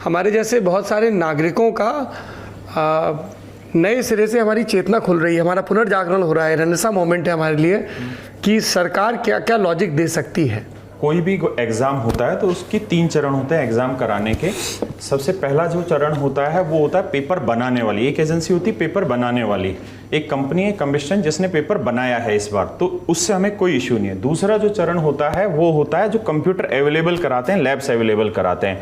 हमारे जैसे बहुत सारे नागरिकों का नए सिरे से हमारी चेतना खुल रही है, हमारा पुनर्जागरण हो रहा है, रेनेसा मोमेंट है हमारे लिए कि सरकार क्या क्या लॉजिक दे सकती है। कोई भी एग्ज़ाम होता है तो उसके 3 चरण होते हैं एग्ज़ाम कराने के। सबसे पहला जो चरण होता है वो होता है पेपर बनाने वाली। एक एजेंसी होती है पेपर बनाने वाली, एक कंपनी है कम्बिस्टन जिसने पेपर बनाया है इस बार, तो उससे हमें कोई इश्यू नहीं है। दूसरा जो चरण होता है वो होता है जो कंप्यूटर अवेलेबल कराते हैं, लैब्स अवेलेबल कराते हैं।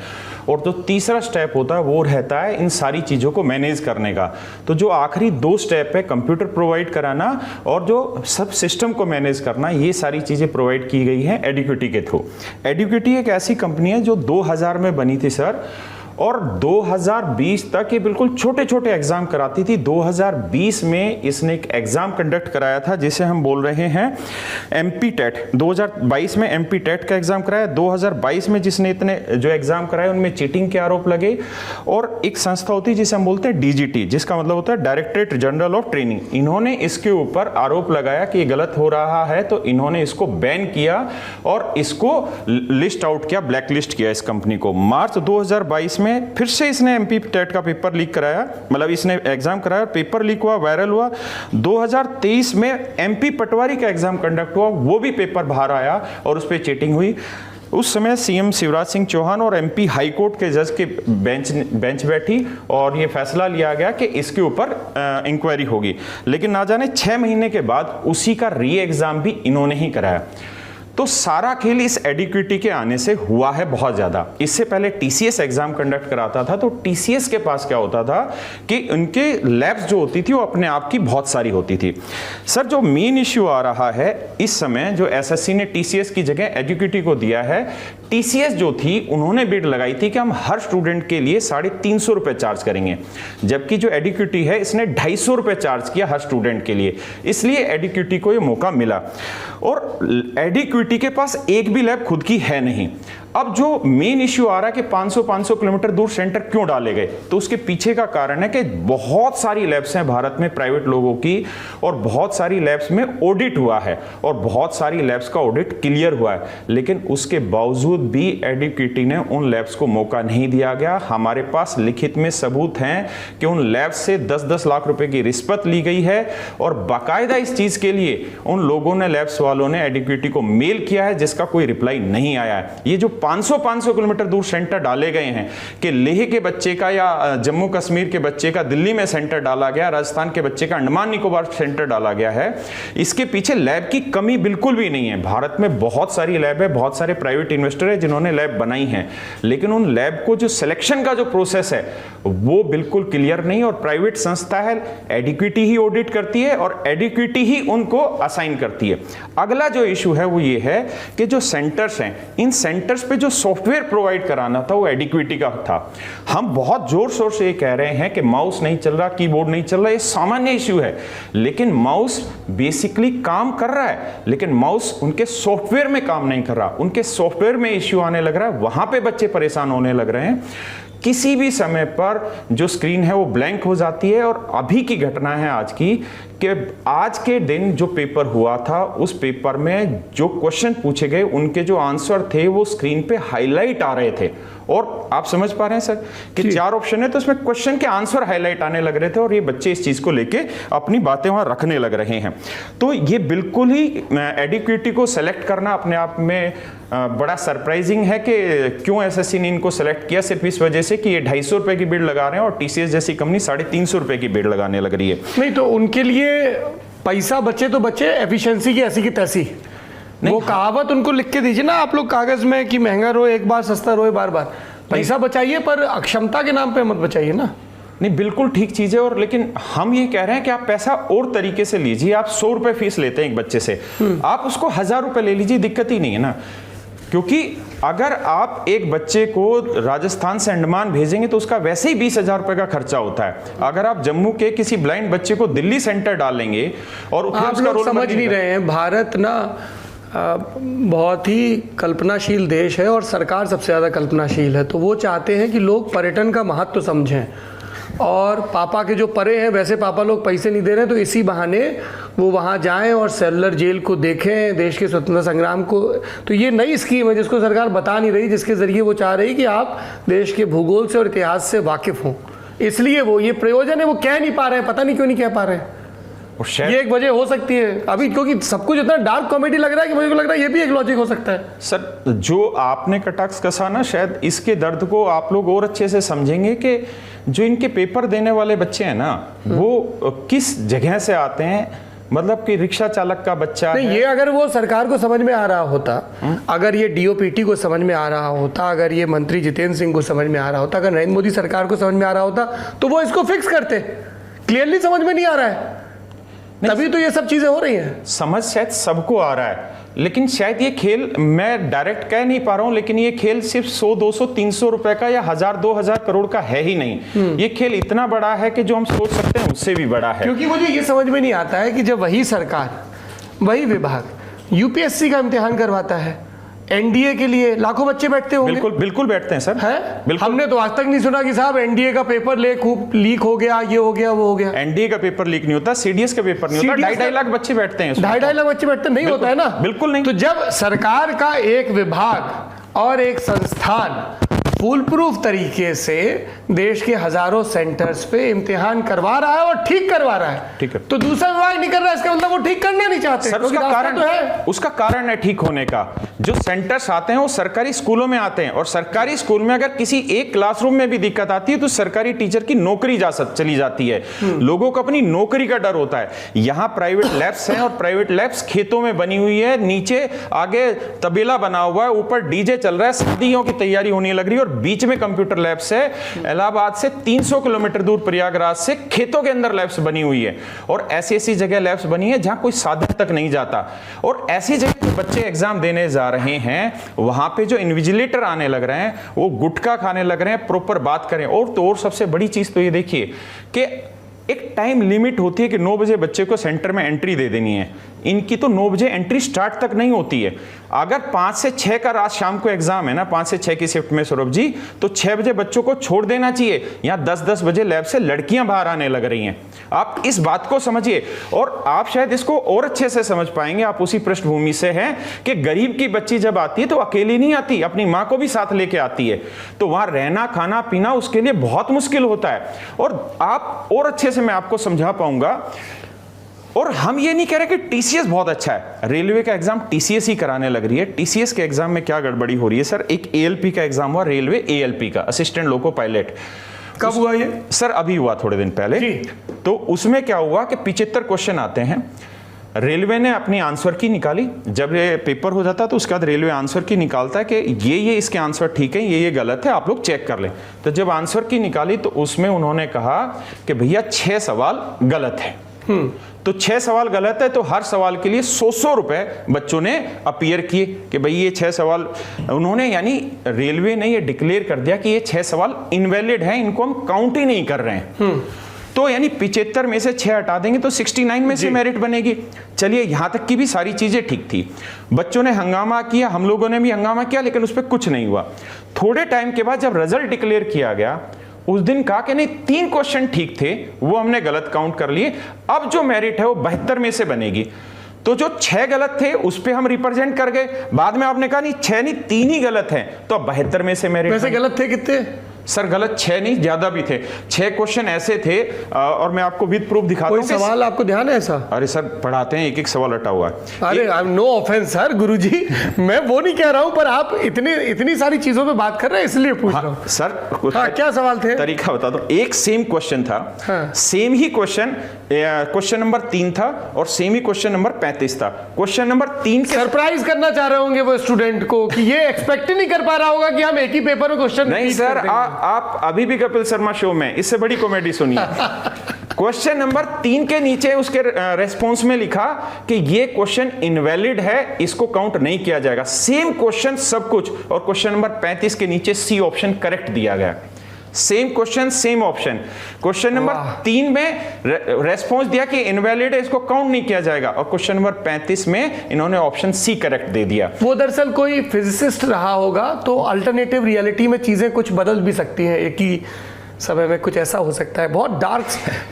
और जो तीसरा स्टेप होता है वो रहता है इन सारी चीज़ों को मैनेज करने का। तो जो आखिरी 2 स्टेप है, कंप्यूटर प्रोवाइड कराना और जो सब सिस्टम को मैनेज करना, ये सारी चीज़ें प्रोवाइड की गई हैं एडुकेटी के थ्रू। एडुकेटी एक ऐसी कंपनी है जो 2000 में बनी थी सर, और 2020 तक ये बिल्कुल छोटे छोटे एग्जाम कराती थी। 2020 में इसने एक एग्जाम कंडक्ट कराया था जिसे हम बोल रहे हैं एमपी टेट। 2022 में एमपी टेट का एग्जाम कराया। 2022 में जिसने इतने जो एग्जाम कराए उनमें चीटिंग के आरोप लगे। और एक संस्था होती है जिसे हम बोलते हैं डीजीटी, जिसका मतलब होता है डायरेक्टरेट जनरल ऑफ ट्रेनिंग, इन्होंने इसके ऊपर आरोप लगाया कि ये गलत हो रहा है, तो इन्होंने इसको बैन किया और इसको लिस्ट आउट किया, ब्लैक लिस्ट किया इस कंपनी को। मार्च 2022 में फिर से इसने एमपी टेट का पेपर लीक कराया, मतलब इसने एग्जाम कराया, पेपर लीक हुआ, वायरल हुआ। 2023 में एमपी पटवारी का एग्जाम कंडक्ट हुआ, वो भी पेपर बाहर आया और उस पर चीटिंग हुई। उस समय सीएम शिवराज सिंह चौहान और एमपी हाई कोर्ट के जज के बेंच बैठी और ये फैसला लिया गया कि इसके ऊपर इंक्वायरी होगी। लेकिन ना जाने 6 महीने के बाद उसी का री एग्जाम भी इन्होंने ही कराया। तो सारा खेल इस एडुकेटी के आने से हुआ है बहुत ज़्यादा। इससे पहले टीसीएस एग्जाम कंडक्ट कराता था, तो टीसीएस के पास क्या होता था कि उनके लैब्स जो होती थी वो अपने आप की बहुत सारी होती थी। सर जो मेन इश्यू आ रहा है इस समय, जो एसएससी ने टीसीएस की जगह एडुकेटी को दिया है, टीसीएस जो थी उन्होंने बिड लगाई थी कि हम हर स्टूडेंट के लिए 350 रुपये चार्ज करेंगे, जबकि जो एडुकेटी है इसने 250 रुपये चार्ज किया हर स्टूडेंट के लिए। इसलिए एडुकेटी को ये मौका मिला। और एडुकेटी के पास एक भी लैब खुद की है नहीं। अब जो मेन इश्यू आ रहा है कि 500 किलोमीटर दूर सेंटर क्यों डाले गए, तो उसके पीछे का कारण है कि बहुत सारी लैब्स हैं भारत में प्राइवेट लोगों की, और बहुत सारी लैब्स में ऑडिट हुआ है और बहुत सारी लैब्स का ऑडिट क्लियर हुआ है। लेकिन उसके बावजूद भी एडुकेटी ने उन लैब्स को मौका नहीं दिया गया। हमारे पास लिखित में सबूत हैं कि उन लैब्स से 10-10 लाख रुपए की रिश्वत ली गई है, और बाकायदा इस चीज के लिए उन लोगों ने, लैब्स वालों ने एडुकेटी को मेल किया है जिसका कोई रिप्लाई नहीं आया है। ये जो 500 किलोमीटर दूर सेंटर डाले गए हैं कि लेह के बच्चे का या जम्मू कश्मीर के बच्चे का दिल्ली में सेंटर डाला गया, राजस्थान के बच्चे का अंडमान निकोबार सेंटर डाला गया है, इसके पीछे लैब की कमी बिल्कुल भी नहीं है। भारत में बहुत सारी लैब है, बहुत सारे प्राइवेट इन्वेस्टर है जिन्होंने लैब बनाई है, लेकिन उन लैब को जो सिलेक्शन का जो प्रोसेस है वो बिल्कुल क्लियर नहीं, और प्राइवेट संस्था है, एडुकेटी ही ऑडिट करती है और एडुकेटी ही उनको असाइन करती है। अगला जो इशू है वो ये है कि जो सेंटर्स हैं, इन सेंटर्स पे जो सॉफ्टवेयर प्रोवाइड कराना था वो एडुकेटी का था। हम बहुत जोर शोर से ये कह रहे हैं कि माउस नहीं चल रहा, कीबोर्ड नहीं चल रहा, ये सामान्य इशू है, लेकिन माउस बेसिकली काम कर रहा है, लेकिन माउस उनके सॉफ्टवेयर में काम नहीं कर रहा, उनके सॉफ्टवेयर में इश्यू आने लग रहा है, वहां पे बच्चे परेशान होने लग रहे हैं। किसी भी समय पर जो स्क्रीन है वो ब्लैंक हो जाती है। और अभी की घटना है आज की कि आज के दिन जो पेपर हुआ था उस पेपर में जो क्वेश्चन पूछे गए उनके जो आंसर थे वो स्क्रीन पे हाईलाइट आ रहे थे, और आप समझ पा रहे हैं सर कि 4 ऑप्शन है तो उसमें क्वेश्चन के आंसर हाईलाइट आने लग रहे थे, और ये बच्चे इस चीज को लेके अपनी बातें वहां रखने लग रहे हैं। तो ये बिल्कुल ही एडुकेटी को सेलेक्ट करना अपने आप में बड़ा सरप्राइजिंग है कि क्यों एसएससी ने इनको सेलेक्ट किया, सिर्फ इस वजह से कि ये 250 रुपए की बिड लगा रहे हैं और टीसीएस जैसी कंपनी 350 रुपए की बिड लगाने लग रही है। नहीं तो उनके लिए पैसा बचे तो बचे, एफिशिएंसी की ऐसी की तैसी। वो कहावत उनको लिख के दीजिए ना आप लोग कागज में कि महंगा रोए एक बार, सस्ता रोए बार बार। पैसा बचाइए पर अक्षमता के नाम पे मत बचाइए ना। नहीं, बिल्कुल ठीक चीज है। और लेकिन हम ये कह रहे हैं कि आप पैसा और तरीके से लीजिए। आप 100 रुपए फीस लेते हैं एक बच्चे से, आप उसको 1000 रुपए ले लीजिए, दिक्कत ही नहीं है ना। क्योंकि अगर आप एक बच्चे को राजस्थान से अंडमान भेजेंगे तो उसका वैसे ही 20,000 रुपए का खर्चा होता है। अगर आप जम्मू के किसी ब्लाइंड बच्चे को दिल्ली सेंटर डालेंगे और आप लोग समझ नहीं रहे हैं, भारत ना बहुत ही कल्पनाशील देश है और सरकार सबसे ज़्यादा कल्पनाशील है, तो वो चाहते हैं कि लोग पर्यटन का महत्व समझें। और पापा के जो परे हैं वैसे पापा लोग पैसे नहीं दे रहे हैं, तो इसी बहाने वो वहाँ जाएं और सेलुलर जेल को देखें, देश के स्वतंत्रता संग्राम को। तो ये नई स्कीम है जिसको सरकार बता नहीं रही, जिसके ज़रिए वो चाह रही कि आप देश के भूगोल से और इतिहास से वाकिफ़ हों। इसलिए वो ये प्रयोजन है, वो कह नहीं पा रहे हैं, पता नहीं क्यों नहीं कह पा रहे हैं। ये एक वजह हो सकती है अभी, क्योंकि सब कुछ इतना डार्क कॉमेडी लग रहा है कि मुझे को लग रहा है ये भी एक लॉजिक हो सकता है। सर, जो आपने कटाक्ष कसा ना, शायद इसके दर्द को आप लोग और अच्छे से समझेंगे कि जो इनके पेपर देने वाले बच्चे हैं ना, वो किस जगह से आते हैं। मतलब कि रिक्शा चालक का बच्चा नहीं, ये अगर वो सरकार को समझ में आ रहा होता, अगर ये डीओपीटी को समझ में आ रहा होता, अगर ये मंत्री जितेंद्र सिंह को समझ में आ रहा होता, अगर नरेंद्र मोदी सरकार को समझ में आ रहा होता, तो वो इसको फिक्स करते। क्लियरली समझ में नहीं आ रहा है, तभी तो ये सब चीजें हो रही हैं। समझ शायद सबको आ रहा है, लेकिन शायद ये खेल, मैं डायरेक्ट कह नहीं पा रहा हूं, लेकिन ये खेल सिर्फ 100, 200, 300 रुपए का या 1000, 2000 करोड़ का है ही नहीं। ये खेल इतना बड़ा है कि जो हम सोच सकते हैं उससे भी बड़ा है। क्योंकि मुझे ये समझ में नहीं आता है कि जब वही सरकार, वही विभाग यूपीएससी का इम्तिहान करवाता है, एनडीए के लिए लाखों बच्चे बैठते होंगे। बिल्कुल बिल्कुल बैठते हैं सर, है? बिल्कुल। हमने तो आज तक नहीं सुना कि साहब एनडीए का पेपर लीक हो गया, ये हो गया, वो हो गया। एनडीए का पेपर लीक नहीं होता, सीडीएस का पेपर नहीं होता। 2.5 लाख बच्चे बैठते हैं, 2.5 लाख बच्चे बैठते नहीं होता है ना, बिल्कुल नहीं। तो जब सरकार का एक विभाग और एक संस्थान फुल प्रूफ तरीके से देश के हजारों सेंटर्स पे इम्तिहान करवा रहा है और ठीक करवा रहा है, ठीक है, तो दूसरा विभाग नहीं कर रहा है, इसका मतलब वो ठीक करना नहीं चाहते। सर, उसका कारण है ठीक होने का। जो सेंटर्स आते हैं वो सरकारी स्कूलों में आते हैं, और सरकारी स्कूल में अगर किसी एक क्लासरूम में भी दिक्कत आती है तो सरकारी टीचर की नौकरी चली जाती है। लोगों को अपनी नौकरी का डर होता है। यहाँ प्राइवेट लैब्स हैं, और प्राइवेट लैब्स खेतों में बनी हुई है, नीचे आगे तबेला बना हुआ है, ऊपर डीजे चल रहा है, शादियों की तैयारी होने लग रही है, और बीच में कंप्यूटर लैब्स है। इलाहाबाद से 300 किलोमीटर दूर प्रयागराज से खेतों के अंदर लैब्स बनी हुई है, और ऐसी ऐसी जगह लैब्स बनी है जहां कोई साधन तक नहीं जाता। और ऐसी जगह बच्चे एग्जाम देने जा रहे हैं, वहां पे जो इन्विजिलेटर आने लग रहे हैं वो गुटखा खाने लग रहे हैं, प्रॉपर बात करें। और सबसे बड़ी चीज तो ये देखिए कि एक टाइम लिमिट होती है कि 9 बजे बच्चे को सेंटर में एंट्री दे देनी है। इनकी तो 9 बजे एंट्री स्टार्ट तक नहीं होती है। अगर 5 से 6 का रात शाम को एग्जाम है ना, 5 से 6 की शिफ्ट में सौरभ जी, तो 6 बजे बच्चों को छोड़ देना चाहिए। यहाँ 10-10 बजे लैब से लड़कियां बाहर आने लग रही हैं। आप इस बात को समझिए, और आप शायद इसको और अच्छे से समझ पाएंगे, आप उसी पृष्ठभूमि से हैं कि गरीब की बच्ची जब आती है तो अकेली नहीं आती, अपनी माँ को भी साथ लेके आती है। तो वहां रहना, खाना, पीना उसके लिए बहुत मुश्किल होता है। और आप और अच्छे से मैं आपको समझा पाऊंगा। और हम ये नहीं कह रहे कि टीसीएस बहुत अच्छा है, रेलवे का एग्जाम टीसीएस ही कराने लग रही है। टीसीएस के एग्जाम में क्या गड़बड़ी हो रही है सर? एक एएलपी का एग्जाम हुआ, रेलवे एएलपी का, असिस्टेंट लोको पायलट। कब हुआ ये? सर अभी हुआ, थोड़े दिन पहले। तो उसमें क्या हुआ कि 75 क्वेश्चन आते हैं। रेलवे ने अपनी आंसर की निकाली। जब ये पेपर हो जाता है तो उसके बाद रेलवे आंसर की निकालता है कि ये इसके आंसर ठीक है, ये गलत है, आप लोग चेक कर लें। तो जब आंसर की निकाली तो उसमें उन्होंने कहा कि भैया 6 सवाल गलत है। तो 6 सवाल गलत है, तो हर सवाल के लिए 100 रुपए बच्चों ने अपीयर किए कि भाई ये 6 सवाल उन्होंने, यानी रेलवे ने ये डिक्लेयर कर दिया कि ये 6 सवाल इनवैलिड हैं, इनको हम काउंट ही नहीं कर रहे हैं। तो यानी 75 में से 6 हटा देंगे तो 69 में से मेरिट बनेगी। चलिए, यहां तक की भी सारी चीजें ठीक थी। बच्चों ने हंगामा किया, हम लोगों ने भी हंगामा किया, लेकिन उस पर कुछ नहीं हुआ। थोड़े टाइम के बाद जब रिजल्ट डिक्लेयर किया गया, उस दिन कहा कि नहीं 3 क्वेश्चन ठीक थे, वो हमने गलत काउंट कर लिए, अब जो मेरिट है वो 72 में से बनेगी। तो जो 6 गलत थे उस पे हम रिप्रेजेंट कर गए। बाद में आपने कहा नहीं 6 नहीं 3 ही गलत हैं, तो अब 72 में से मेरिट। वैसे गलत थे कितने? सर गलत 6 नहीं, ज्यादा भी थे। 6 क्वेश्चन ऐसे थे, और मैं आपको विद प्रूफ दिखाता हूं। कोई सवाल आपको ध्यान है ऐसा? अरे सर पढ़ाते हैं, एक सवाल हटा हुआ है। अरे नो ऑफेंस सर गुरुजी, मैं वो नहीं कह रहा हूं, पर आप इतनी सारी चीजों पे बात कर रहे हैं इसलिए पूछ रहा हूं। सर क्या सवाल थे? तरीका बता दो। एक सेम क्वेश्चन था, सेम ही क्वेश्चन नंबर 3 था, और सेम ही क्वेश्चन नंबर 35 था। क्वेश्चन नंबर 3 सरप्राइज करना चाह रहे होंगे वो स्टूडेंट को कि ये एक्सपेक्ट ही नहीं कर पा रहा होगा कि हम एक ही पेपर में क्वेश्चन नहीं सर, आप अभी भी कपिल शर्मा शो में इससे बड़ी कॉमेडी सुनिए। क्वेश्चन नंबर 3 के नीचे उसके रेस्पॉन्स में लिखा कि ये क्वेश्चन इनवैलिड है, इसको काउंट नहीं किया जाएगा। सेम क्वेश्चन सब कुछ, और क्वेश्चन नंबर 35 के नीचे सी ऑप्शन करेक्ट दिया गया। Same question same option. Question number 3 में रेस्पॉन्स दिया कि इनवैलिड है, इसको काउंट नहीं किया जाएगा, और क्वेश्चन नंबर 35 में इन्होंने ऑप्शन सी करेक्ट दे दिया। वो दरअसल कोई फिजिसिस्ट रहा होगा, तो अल्टरनेटिव रियलिटी में चीजें कुछ बदल भी सकती हैं एक ही समय में कुछ ऐसा हो सकता है। बहुत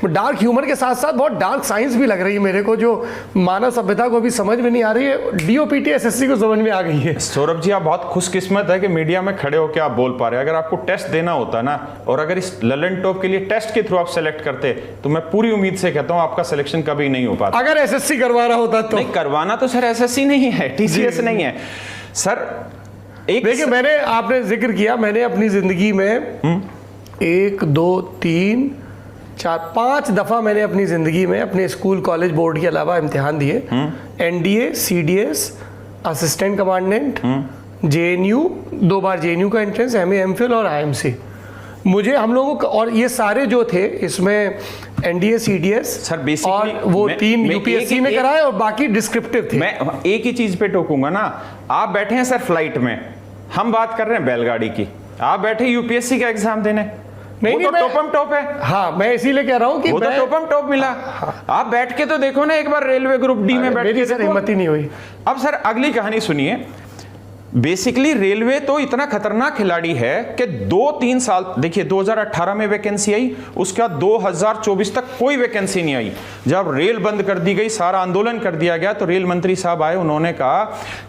डार्क ह्यूमर के साथ साथ बहुत डार्क साइंस भी लग रही है मेरे को, जो मानव सभ्यता को अभी समझ में नहीं आ रही है। डीओपीटी एसएससी को समझ में आ गई है। सौरभ जी, आप बहुत खुशकिस्मत है कि मीडिया में खड़े होकर आप बोल पा रहे हैं। अगर आपको टेस्ट देना होता ना, और अगर इस ललन टॉप के लिए टेस्ट के थ्रू आप सेलेक्ट करते, तो मैं पूरी उम्मीद से कहता हूं आपका सिलेक्शन कभी नहीं हो पाता। अगर एसएससी करवा रहा होता तो। नहीं, करवाना तो सर एसएससी नहीं है, टीसीएस नहीं है सर। देखिए, मैंने, आपने जिक्र किया, मैंने अपनी जिंदगी में 1 2 3 4 5 दफा मैंने अपनी जिंदगी में अपने स्कूल कॉलेज बोर्ड के अलावा इम्तिहान दिए। NDA, CDS, assistant commandant, JNU, 2 बार जेएनयू का एंट्रेंस, एमए, एमफिल और आईएमसी। मुझे हम लोगों को, और ये सारे जो थे इसमें एनडीए, सीडीएस सर बेसिकली और वो 3 यूपीएससी ने कराए और बाकी डिस्क्रिप्टिव थे। मैं एक ही चीज पे टोकूंगा ना, आप बैठे हैं सर फ्लाइट में, हम बात कर रहे हैं बैलगाड़ी की, आप बैठे यूपीएससी का एग्जाम देने। नहीं, तो टॉपम टॉप है। हाँ, मैं इसीलिए कह रहा हूँ कि वो तो टॉपम टॉप मिला। आप बैठ के तो देखो ना एक बार रेलवे ग्रुप डी में बैठ के, सर हिम्मत ही नहीं हुई। अब सर अगली कहानी सुनिए। बेसिकली रेलवे तो इतना खतरनाक खिलाड़ी है कि 2-3 साल, देखिए 2018 में वैकेंसी आई, उसके बाद 2024 तक कोई वैकेंसी नहीं आई। जब रेल बंद कर दी गई, सारा आंदोलन कर दिया गया, तो रेल मंत्री साहब आए, उन्होंने कहा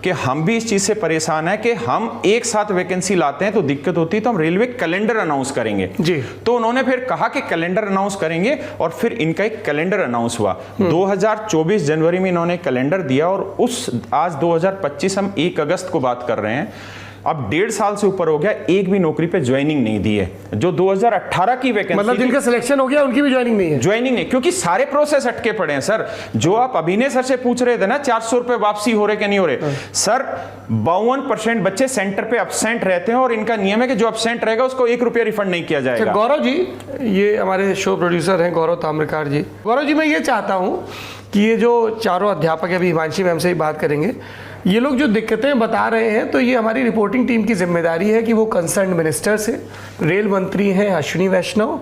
कि हम भी इस चीज से परेशान है कि हम एक साथ वैकेंसी लाते हैं तो दिक्कत होती है, तो हम रेलवे कैलेंडर अनाउंस करेंगे जी। तो उन्होंने फिर कहा कि कैलेंडर अनाउंस करेंगे, और फिर इनका एक कैलेंडर अनाउंस हुआ। 2024 जनवरी में इन्होंने कैलेंडर दिया, और उस आज 2025 हम 1 अगस्त को बात कर रहे हैं। अब 1.5 साल से ऊपर हो गया, एक भी नौकरी पे ज्वाइनिंग नहीं दी है। जो 2018 की वैकेंसी, मतलब जिनका सिलेक्शन हो गया उनकी भी ज्वाइनिंग नहीं है। ज्वाइनिंग नहीं, क्योंकि सारे प्रोसेस अटके पड़े हैं सर। जो आप अभिनय सर से पूछ रहे थे ना, 400 रुपए वापसी हो रहे कि नहीं हो रहे, सर 52% बच्चे सेंटर पे एब्सेंट रहते हैं, और इनका नियम है कि जो एब्सेंट रहेगा उसको 1 रुपया रिफंड नहीं किया जाएगा। गौरव जी, ये हमारे शो प्रोड्यूसर हैं गौरव ताम्रकार जी। गौरव जी, मैं ये चाहता हूँ कि ये जो चारों अध्यापक, अभी हिमांशी मैम से ही बात करेंगे, ये लोग जो दिक्कतें बता रहे हैं, तो ये हमारी रिपोर्टिंग टीम की जिम्मेदारी है कि वो कंसर्न मिनिस्टर से, रेल मंत्री हैं अश्विनी वैष्णव,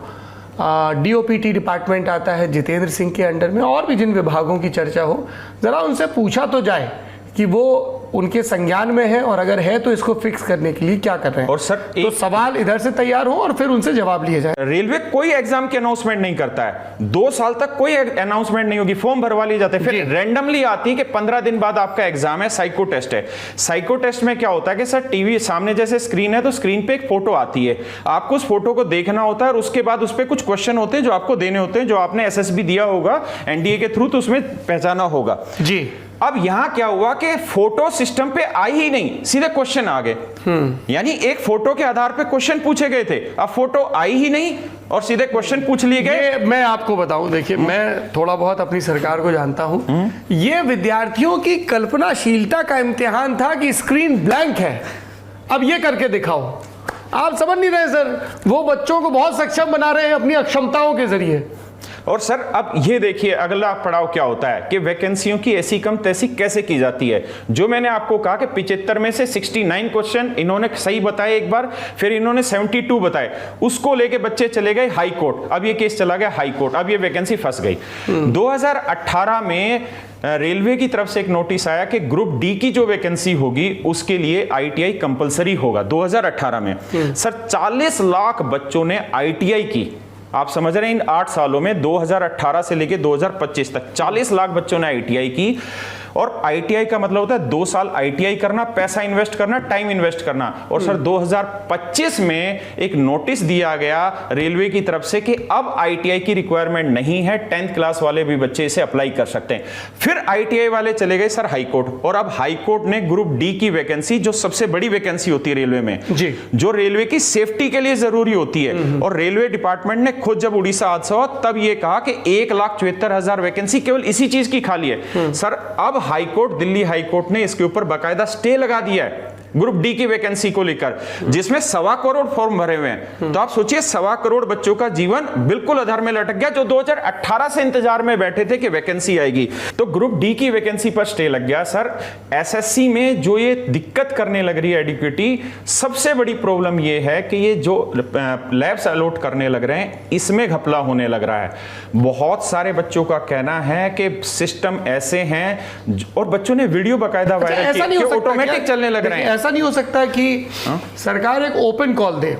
डीओपीटी डिपार्टमेंट आता है जितेंद्र सिंह के अंडर में, और भी जिन विभागों की चर्चा हो, ज़रा उनसे पूछा तो जाए कि वो उनके संज्ञान में है, और अगर है तो इसको फिक्स करने के लिए क्या कर रहे हैं। और सर तो सवाल इधर से तैयार हो और फिर उनसे जवाब लिए जाए। रेलवे कोई एग्जाम की अनाउंसमेंट नहीं करता है, 2 साल तक कोई अनाउंसमेंट नहीं होगी, फॉर्म भरवा लिए जाते हैं, फिर रैंडमली आती है कि 15 दिन बाद आपका एग्जाम है, साइको टेस्ट है। साइको टेस्ट में क्या होता है कि सर टीवी सामने जैसे स्क्रीन है, तो स्क्रीन पे एक फोटो आती है, आपको उस फोटो को देखना होता है, और उसके बाद उस पर कुछ क्वेश्चन होते हैं जो आपको देने होते हैं, जो आपने एसएसबी दिया होगा एनडीए के थ्रू, तो उसमें पहचाना होगा जी। अब यहां क्या हुआ कि फोटो सिस्टम पे आई ही नहीं, सीधे क्वेश्चन आ गए। यानी एक फोटो के आधार पे क्वेश्चन पूछे गए थे, अब फोटो आई ही नहीं और सीधे क्वेश्चन पूछ लिए गए। मैं आपको बताऊं, देखिए मैं थोड़ा बहुत अपनी सरकार को जानता हूं, ये विद्यार्थियों की कल्पनाशीलता का इम्तिहान था कि स्क्रीन ब्लैंक है, अब ये करके दिखाओ। आप समझ नहीं रहे सर, वो बच्चों को बहुत सक्षम बना रहे हैं अपनी अक्षमताओं के जरिए। और सर अब ये देखिए अगला पड़ाव क्या होता है कि वैकेंसियों की ऐसी कम तैसी कैसे की जाती है। जो मैंने आपको कहा कि 75 में से 69 क्वेश्चन इन्होंने सही बताए एक बार, फिर इन्होंने 72 बताए, उसको लेके बच्चे चले गए हाई कोर्ट, अब ये केस चला गया हाई कोर्ट, अब ये वैकेंसी फंस गई। 2018 में रेलवे की तरफ से एक नोटिस आया कि ग्रुप डी की जो वैकेंसी होगी उसके लिए आईटीआई कंपलसरी होगा 2018 में। सर 40 लाख बच्चों ने आईटीआई की, आप समझ रहे हैं इन 8 सालों में 2018 से लेके 2025 तक 40 लाख बच्चों ने आईटीआई की। और आईटीआई का मतलब होता है 2 साल आईटीआई करना, पैसा इन्वेस्ट करना, टाइम इन्वेस्ट करना। और सर 2025 में एक नोटिस दिया गया रेलवे की तरफ से कि अब आईटीआई की रिक्वायरमेंट नहीं है, 10th क्लास वाले भी बच्चे इसे अप्लाई कर सकते हैं। फिर आईटीआई वाले चले गए सर हाई कोर्ट, और अब हाई कोर्ट ने ग्रुप डी की वैकेंसी, जो सबसे बड़ी वैकेंसी होती है रेलवे में जी, जो रेलवे की सेफ्टी के लिए जरूरी होती है, और रेलवे डिपार्टमेंट ने खुद जब उड़ीसा हादसा हुआ तब ये कहा कि 1,74,000 वैकेंसी केवल इसी चीज की खाली है। सर अब high court, Delhi high court ने इसके ऊपर बाकायदा स्टे लगा दिया है ग्रुप डी की वैकेंसी को लेकर, जिसमें 1.25 करोड़ फॉर्म भरे हुए हैं। तो आप सोचिए 1.25 करोड़ बच्चों का जीवन बिल्कुल अधर में लटक गया, जो 2018 से इंतजार में बैठे थे कि वैकेंसी आएगी। तो ग्रुप डी की वैकेंसी पर स्टे लग गया। सर एसएससी में जो ये दिक्कत करने लग रही है एडिक्विटी, सबसे बड़ी प्रॉब्लम ये है कि ये जो लैब्स अलॉट करने लग रहे हैं इसमें घपला होने लग रहा है। बहुत सारे बच्चों का कहना है कि सिस्टम ऐसे हैं, और बच्चों ने वीडियो बाकायदा वायरल किया, ऑटोमेटिक चलने लग रहे हैं। ऐसा नहीं हो सकता कि सरकार एक ओपन कॉल दे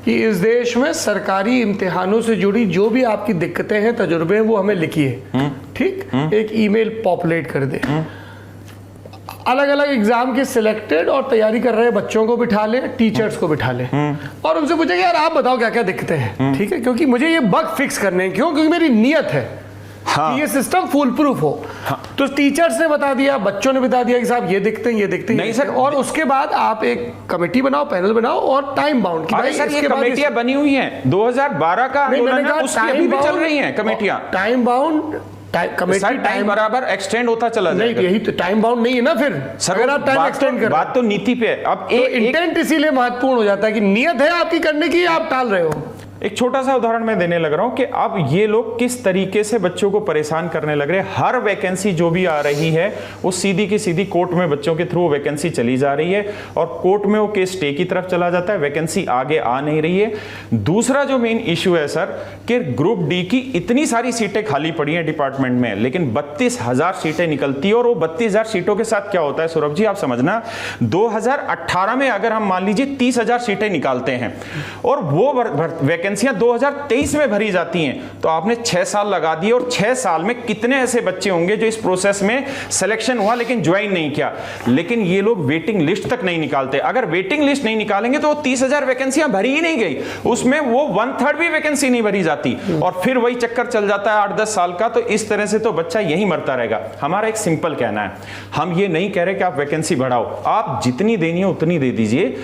कि इस देश में सरकारी इम्तिहानों से जुड़ी जो भी आपकी दिक्कतें हैं, तजुर्बे हैं, वो हमें लिखिए, ठीक, एक ईमेल पॉपुलेट कर दे। अलग अलग एग्जाम के सिलेक्टेड और तैयारी कर रहे बच्चों को बिठा ले, टीचर्स को बिठा ले और उनसे पूछे कि यार आप बताओ क्या क्या दिक्कतें हैं, ठीक है, क्योंकि मुझे ये बग फिक्स करने हैं। क्यों? क्योंकि मेरी नीयत है कि ये सिस्टम फुल प्रूफ हो। तो टीचर्स ने बता दिया, बच्चों ने बता दिया कि साहब ये दिखते हैं, ये दिखते हैं, नहीं सर, और उसके बाद आप एक कमेटी बनाओ, पैनल बनाओ और टाइम बाउंड। अरे सर ये कमेटियां बनी हुई हैं, 2012 का आंदोलन है, उसकी अभी भी चल रही हैं कमेटियां। टाइम बाउंड कमेटी टाइम बराबर एक्सटेंड होता चला नहीं, जाएगा। यही तो टाइम बाउंड नहीं है ना फिर। सर अगर आप टाइम एक्सटेंड कर, बात तो नीति पे है। अब तो इंटेंट इसीलिए महत्वपूर्ण हो जाता है कि नियत है आपकी करने की, आप टाल रहे हो। एक छोटा सा उदाहरण मैं देने लग रहा हूं कि अब ये लोग किस तरीके से बच्चों को परेशान करने लग रहे हैं। हर वैकेंसी जो भी आ रही है वो सीधी की सीधी कोर्ट में बच्चों के थ्रू वैकेंसी चली जा रही है और कोर्ट में वो केस स्टे की तरफ चला जाता है, वैकेंसी आगे आ नहीं रही है। दूसरा जो मेन इशू है सर कि ग्रुप डी की इतनी सारी सीटें खाली पड़ी हैं डिपार्टमेंट में, लेकिन 32,000 सीटें निकलती है और वो 32,000 सीटों के साथ क्या होता है सौरभ जी आप समझना, 2018 में अगर हम मान लीजिए 30,000 सीटें निकालते हैं और वो वैकेंसियां 2023 में भरी जाती हैं, तो आपने 6 साल लगा दिए और 6 साल में कितने ऐसे बच्चे होंगे जो इस प्रोसेस में सिलेक्शन हुआ लेकिन ज्वाइन नहीं किया। लेकिन ये लोग वेटिंग लिस्ट तक नहीं निकालते। अगर वेटिंग लिस्ट नहीं निकालेंगे तो 30,000 वैकेंसियां भरी ही नहीं गई, उसमें वो 1/3 भी वैकेंसी नहीं भरी जाती और फिर वही चक्कर चल जाता है 8-10 साल का। तो इस तरह से तो बच्चा यही मरता रहेगा। हमारा एक सिंपल कहना है, हम ये नहीं कह रहे कि आप वैकेंसी बढ़ाओ, आप जितनी देनी है उतनी दे दीजिए,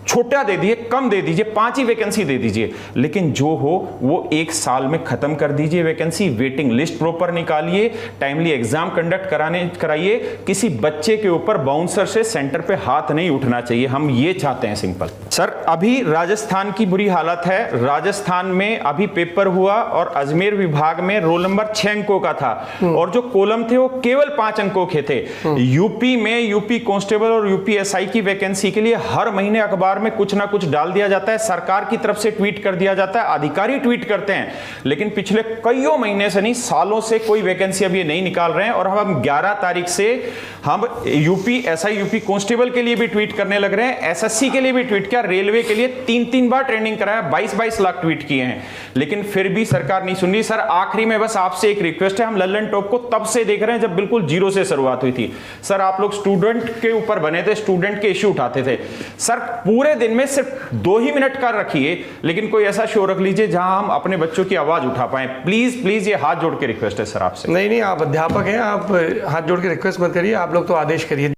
छोटा दे दीजिए, कम दे दीजिए, 5 ही वैकेंसी दे दीजिए, लेकिन जो हो वो 1 साल में खत्म कर दीजिए वैकेंसी। वेटिंग लिस्ट प्रॉपर निकालिए, टाइमली एग्जाम कंडक्ट कराइए। किसी बच्चे के ऊपर बाउंसर से सेंटर पे हाथ नहीं उठना चाहिए, हम ये चाहते हैं सिंपल। सर अभी राजस्थान की बुरी हालत है। राजस्थान में अभी पेपर हुआ और अजमेर विभाग में रोल नंबर 6 अंकों का था और जो कॉलम थे वो केवल 5 अंकों के थे। यूपी में यूपी कांस्टेबल और यूपी एसआई की वैकेंसी के लिए हर महीने अखबार में कुछ ना कुछ डाल दिया जाता है, सरकार की तरफ से ट्वीट कर दिया जाता है, अधिकारी ट्वीट करते हैं, लेकिन पिछले कईयों महीने से नहीं सालों से कोई वैकेंसी अब ये नहीं निकाल रहे हैं। और हम 11 तारीख से हम यूपी एसआई यूपी कांस्टेबल के लिए भी ट्वीट करने लग रहे हैं, एसएससी के लिए भी ट्वीट किया, रेलवे के लिए 3-3 बार ट्रेनिंग कराया, 22-22 लाख ट्वीट किए हैं, लेकिन फिर भी सरकार नहीं सुन रही। सर आखिरी में बस आपसे एक रिक्वेस्ट है, हम लल्लन टॉप को तब से देख रहे हैं जब बिल्कुल जीरो से शुरुआत हुई थी। सर आप लोग स्टूडेंट के ऊपर बने थे, स्टूडेंट के इश्यू उठाते थे। सर पूरे दिन में सिर्फ 2 ही मिनट का रखिए, लेकिन कोई ऐसा शो रख लीजिए जहां हम अपने बच्चों की आवाज उठा पाए। प्लीज प्लीज ये हाथ जोड़ के रिक्वेस्ट है सर आपसे। नहीं, आप अध्यापक हैं, आप हाथ जोड़ के रिक्वेस्ट मत करिए, आप लोग तो आदेश करिए।